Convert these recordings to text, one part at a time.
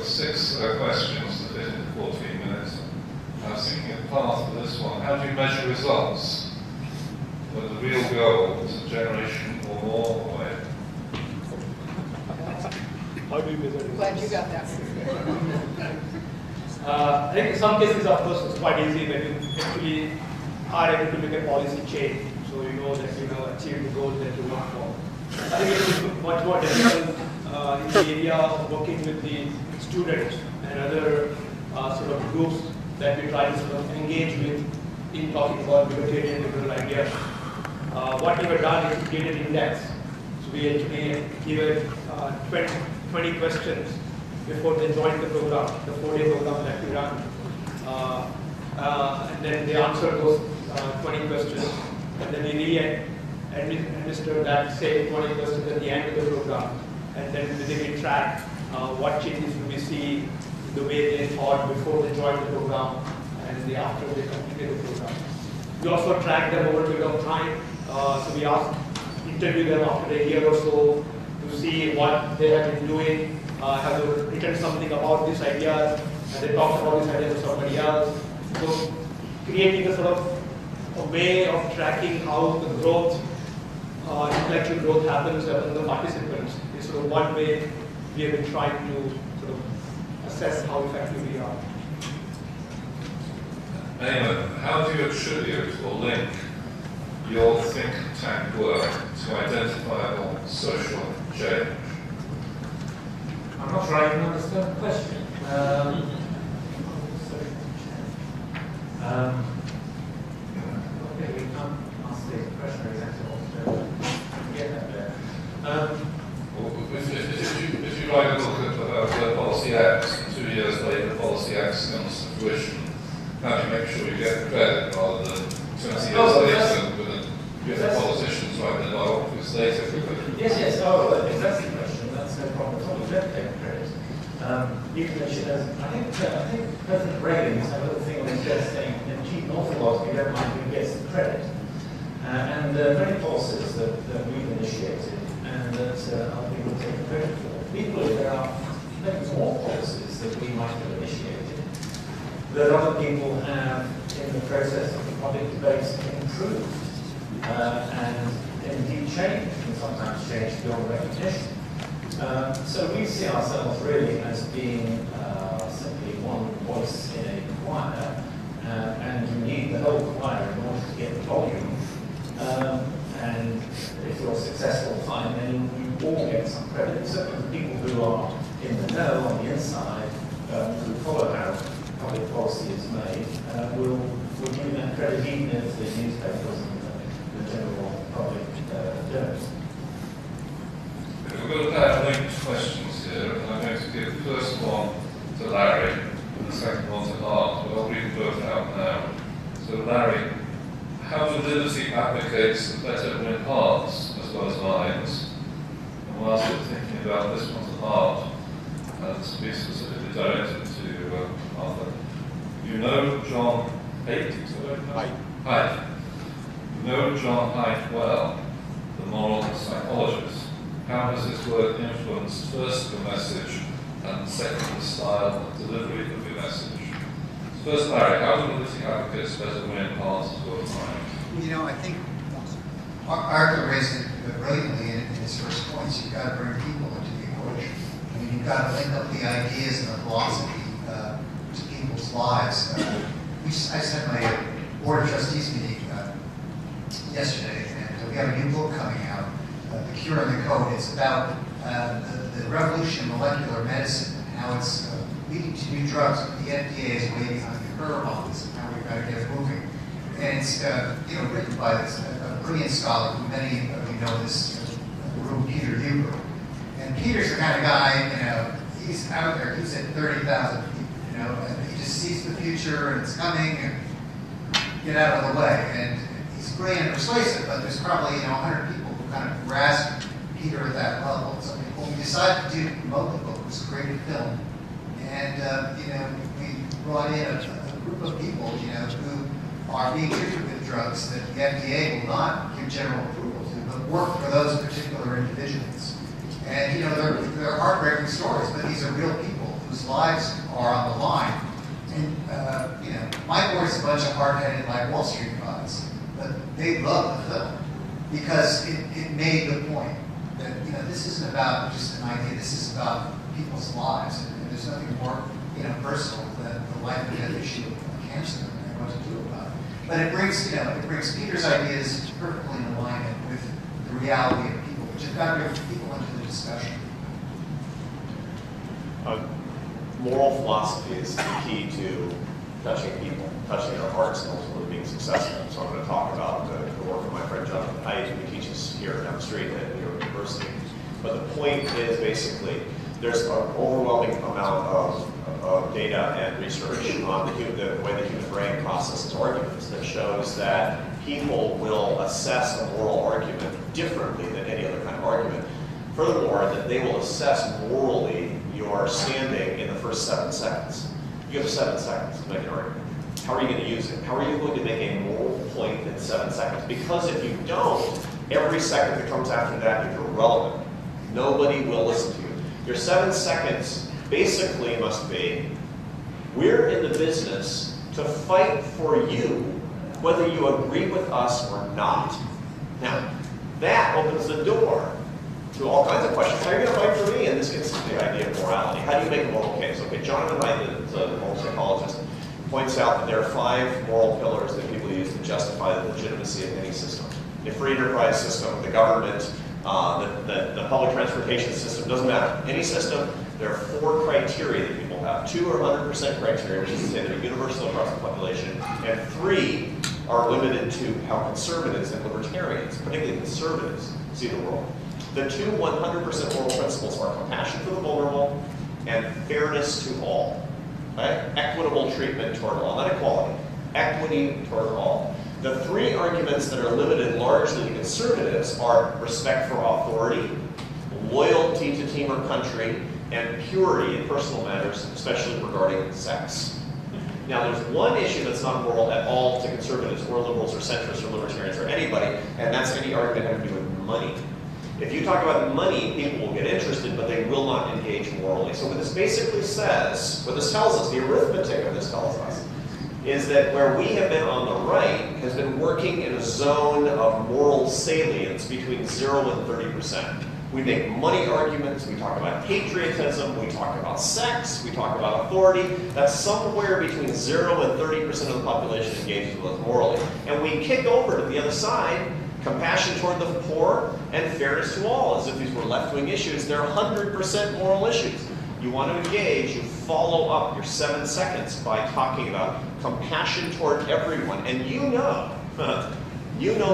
got 6 questions to fit in 14 minutes. I was thinking of Parth for this one. How do you measure results? When the real goal is a generation or more away? How do you measure results? Glad you got that. I think in some cases, of course, it's quite easy when you actually are able to make a policy change. So you know that you have achieved the goals that you work for. I think it's much more difficult in the area of working with the students and other sort of groups that we try to sort of engage with in talking about libertarian liberal ideas. What we have done is create an index. So we actually give it 20 questions before they join the program, the 4-day program that we run. And then they answer those 20 questions, and then we administer that same 20 questions at the end of the program. And then we track what changes do we see in the way they thought before they joined the program and after they completed the program. We also track them over a period of time. So we interview them after a year or so to see what they have been doing. Have they written something about these ideas? Have they talked about these ideas with somebody else? So creating a sort of a way of tracking how the growth, intellectual growth happens among the participants is sort of one way we have been trying to sort of assess how effective we are. Eamonn, how do you attribute or link your think tank work to identifiable social change? I'm not sure I can understand the question. Okay, we can't answer the question exactly what get that there. If you write a book about policy X, and 2 years later policy X comes to fruition, how do you make sure you get the credit rather than 20 years later with the politicians write their biographies later? Yes, if that's the question, that's no problem at all. You don't take credit. You can mention as, I think President Reagan has a little thing on his desk saying, achieve an awful lot, you don't mind who gets the credit. And many policies that we've initiated and that other people take the credit for. Equally, there are maybe more policies that we might have initiated that other people have, in the process of the public debate, improved and indeed changed, and sometimes changed beyond recognition. So we see ourselves really as being simply one voice in a choir, and you need the whole choir in order to get the volume. And if you're successful, fine, then you all get some credit. Certainly the people who are in the know, on the inside, who follow how public policy is made, will give you that credit even if the newspapers and the general public don't. We've got a pair of linked questions here, and I'm going to give the first one to Larry and the second one to Parth, but I'll read them both out now. So Larry, how do liberty advocates better win hearts as well as minds? And whilst you're thinking about this one to Parth, and to be specifically directed to Arthur, you know John Haidt? Haidt. You know John Haidt well, the moral psychologist. How has his work influenced first your message and second the style and delivery of your message? First, Larry, how do liberty advocates better win hearts as well as minds? You know, I think Arthur raised it brilliantly in his first points. You've got to bring people into the equation. I mean, you've got to link up the ideas and the philosophy to people's lives. I just had my board of trustees meeting yesterday, and we have a new book coming out, The Cure and the Code. It's about the revolution in molecular medicine and how it's leading to new drugs. The FDA is way behind the curve on this, and how we've got to get it moving. And it's written by this a brilliant scholar who many of you know this group, Peter Huber. And Peter's the kind of guy, he's out there. He's at 30,000 people, and he just sees the future and it's coming, and get out of the way. And he's brilliant and persuasive, but there's probably 100 people who kind of grasp Peter at that level. So when we decided to promote the book, it was a creative film, and we brought in a group of people, who are being treated with drugs that the FDA will not give general approval to, but work for those particular individuals. And they're heartbreaking stories, but these are real people whose lives are on the line. And, you know, my board's a bunch of hard-headed, like Wall Street guys, but they love the film because it made the point that, you know, this isn't about just an idea, this is about people's lives, and there's nothing more, you know, personal than the life and death issue of cancer and what to do about it. But it brings, you know, it brings Peter's ideas perfectly in alignment with the reality of people, which have got to bring people into the discussion. Moral philosophy is the key to touching people, touching their hearts, and ultimately being successful. So I'm going to talk about the work of my friend Jonathan Haidt, who teaches here down the street at New York University. But the point is basically, there's an overwhelming amount of data and research on the way the human brain processes arguments that shows that people will assess a moral argument differently than any other kind of argument. Furthermore, that they will assess morally your standing in the first 7 seconds. You have 7 seconds to make an argument. How are you going to use it? How are you going to make a moral point in 7 seconds? Because if you don't, every second that comes after that, you're irrelevant. Nobody will listen to you. Your 7 seconds basically must be, we're in the business to fight for you, whether you agree with us or not. Now, that opens the door to all kinds of questions. How are you going to fight for me? And this gets to the idea of morality. How do you make a moral case? Okay, Jonathan Haidt, the moral psychologist, points out that there are 5 moral pillars that people use to justify the legitimacy of any system. The free enterprise system, the government, the public transportation system, doesn't matter. Any system, there are 4 criteria that people have. 2 are 100% criteria, which is to say they're universal across the population, and 3 are limited to how conservatives and libertarians, particularly conservatives, see the world. The 2 100% moral principles are compassion for the vulnerable and fairness to all. Right? Equitable treatment toward all, not equality. Equity toward all. The 3 arguments that are limited largely to conservatives are respect for authority, loyalty to team or country, and purity in personal matters, especially regarding sex. Now, there's one issue that's not moral at all to conservatives or liberals or centrists or libertarians or anybody, and that's any argument having to do with money. If you talk about money, people will get interested, but they will not engage morally. So what this basically says, what this tells us, the arithmetic of this tells us, is that where we have been on the right has been working in a zone of moral salience between 0 and 30%. We make money arguments, we talk about patriotism, we talk about sex, we talk about authority. That's somewhere between 0 and 30% of the population engages with us morally. And we kick over to the other side, compassion toward the poor and fairness to all, as if these were left-wing issues. They're 100% moral issues. You want to engage, you follow up your 7 seconds by talking about compassion toward everyone. And you know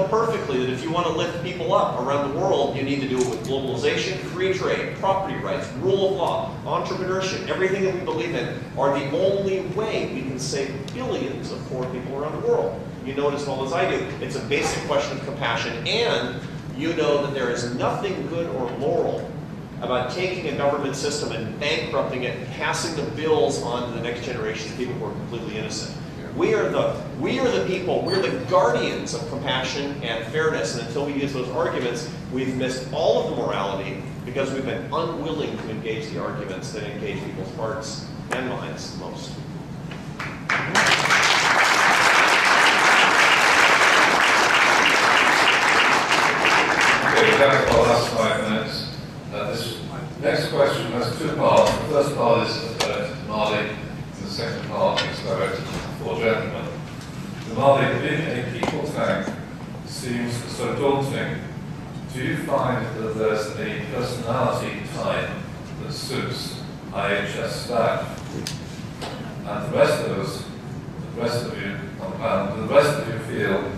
perfectly that if you want to lift people up around the world, you need to do it with globalization, free trade, property rights, rule of law, entrepreneurship. Everything that we believe in are the only way we can save billions of poor people around the world. You know it as well as I do. It's a basic question of compassion, and you know that there is nothing good or moral about taking a government system and bankrupting it and passing the bills on to the next generation of people who are completely innocent. We are the people, we're the guardians of compassion and fairness, and until we use those arguments, we've missed all of the morality because we've been unwilling to engage the arguments that engage people's hearts and minds most. Okay, we've got the last 5 minutes. This next question has 2 parts. The first part is directed to Marty, and the second part is directed to the 4 gentlemen. The Marty, being a people tank seems so daunting. Do you find that there's a personality type that suits IHS staff? And the rest of you on the panel, the rest of you feel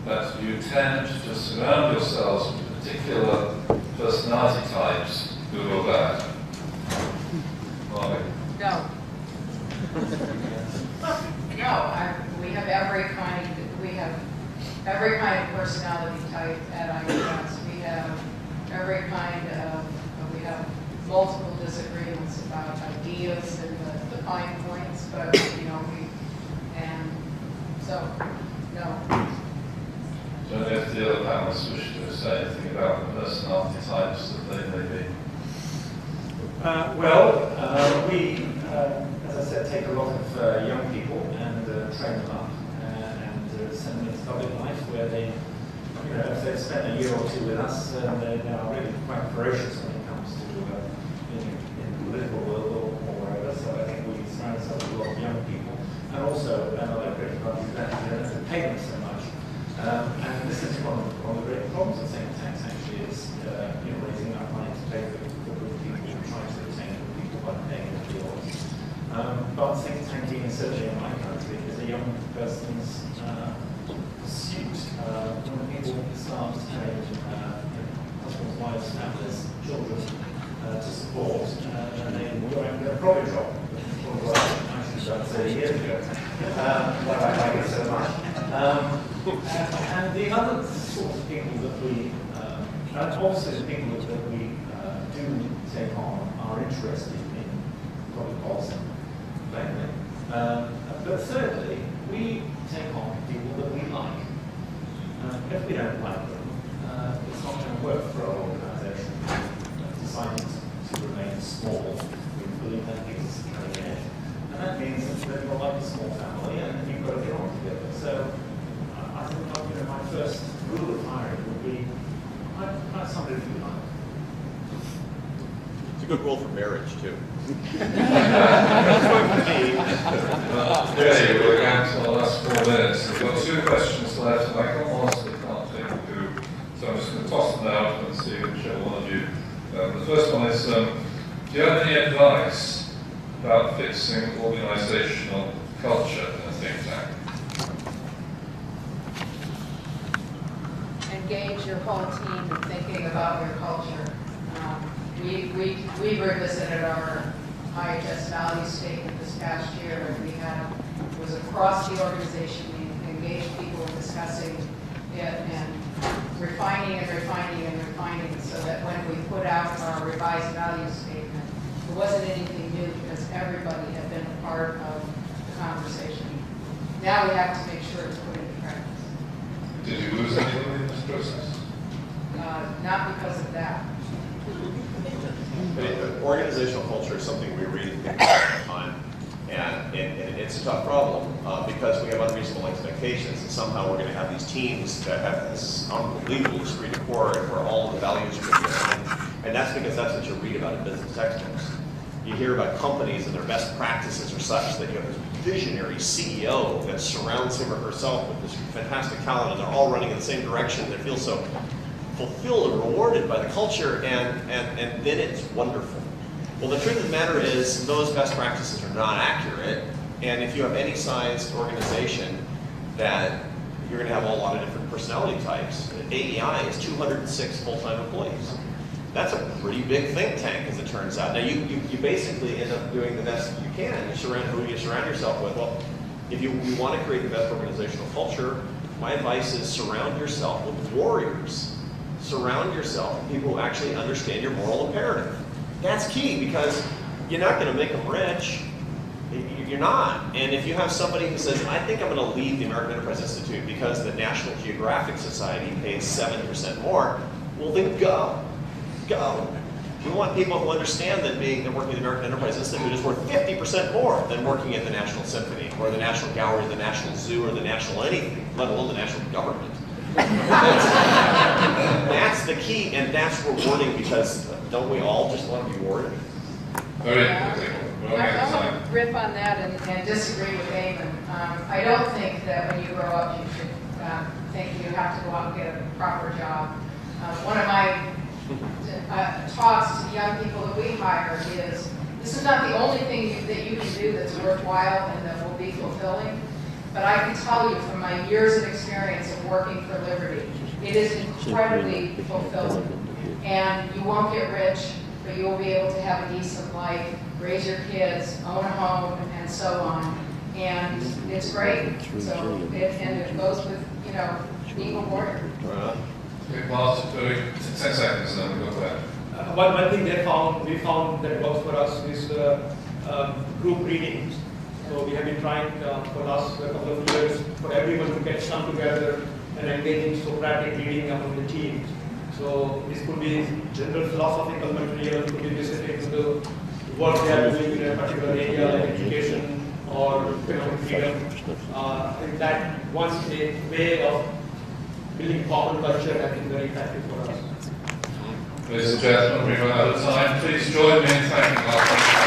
that you tend to surround yourselves with particular personality types, good or bad? Marty? No. No, we have every kind of personality type at IHS. We have every kind of, we have multiple disagreements about ideas and the fine points, but, and so, no. So if the other panelists wish to say anything about the personality types that they may be? as I said, take a lot of young people and train them up and send them into public life where they, if they've spent a year or two with us, they are really quite ferocious when it comes to being in the political world or wherever. So I think we surround ourselves with a lot of young people. And also, another great advantage that we don't have to pay them so much. And this is one of the great problems of think tanks, actually, is raising enough money to pay for good people and trying to retain good people by paying them deals. But think tanking, certainly in my country, is a young person's pursuit. When people start having husbands, wives, families, children to support, and they go out and get a proper job. About 30 years ago, but I like it so much. And the other sorts of people that we, obviously the people that we do take on are interested in public policy, plainly. But thirdly, we take on people that we like. If we don't like them, it's not going to work for our organisation. Deciding to remain small, we believe that gives us cutting edge. And that means that you're like a small family and you've got to get on together. So I think my first rule of hiring would be, find somebody that you like. It's a good rule for marriage, too. Okay, we're down to the last 4 minutes. We've got 2 questions left, and I can't honestly can't think of who. So I'm just going to toss them out and see whichever one of you. The first one is, do you have any advice about fixing organisational culture in a think tank? Engage your whole team in thinking about your culture. We revisited our IHS value statement this past year, and it was across the organization. We engaged people in discussing it and refining and refining and refining, so that when we put out our revised value statement, it wasn't anything new because everybody had been a part of the conversation. Now we have to make sure it's put into practice. Did you lose anyone in this process? Not because of that. Organizational culture is something we read and think about all the time. And it's a tough problem because we have unreasonable expectations, and somehow we're going to have these teams that have this unbelievable esprit de corps where all of the values are going. And that's because that's what you read about in business textbooks. You hear about companies and their best practices are such that you have this visionary CEO that surrounds him or herself with this fantastic talent, and they're all running in the same direction. They feel so fulfilled and rewarded by the culture, and then it's wonderful. Well, the truth of the matter is those best practices are not accurate, and if you have any sized organization, that you're going to have a lot of different personality types. AEI is 206 full-time employees. That's a pretty big think tank, as it turns out. Now, you basically end up doing the best you can. You surround who you surround yourself with. Well, if you want to create the best organizational culture, my advice is surround yourself with warriors. Surround yourself with people who actually understand your moral imperative. That's key, because you're not going to make them rich. You're not. And if you have somebody who says, I think I'm going to leave the American Enterprise Institute because the National Geographic Society pays 70% more, well, then go. Go. We want people who understand that working at the American Enterprise Institute is worth 50% more than working at the National Symphony or the National Gallery, the National Zoo, or the National anything, let alone the national government. That's the key, and that's rewarding, because don't we all just want to be rewarded? Very I want to rip on that and disagree with Eamonn. I don't think that when you grow up you should think you have to go out and get a proper job. One of my talks to young people that we hire is, this is not the only thing that you can do that's worthwhile and that will be fulfilling, but I can tell you from my years of experience of working for Liberty, it is incredibly fulfilling. And you won't get rich, but you will be able to have a decent life, raise your kids, own a home, and so on. And it's great. So it goes with, being a warrior. Okay, Parth, 10 seconds and then we'll go back. One thing we found that works for us is group readings. So we have been trying for the last couple of years for everyone to get some together and engage in Socratic reading among the teams. So this could be general philosophical material, could be visiting to the work they are doing in a particular area like education or economic freedom. I think that once a way of building common culture has been very effective for us. Ladies and gentlemen, we've run out of time. Please join me in thanking our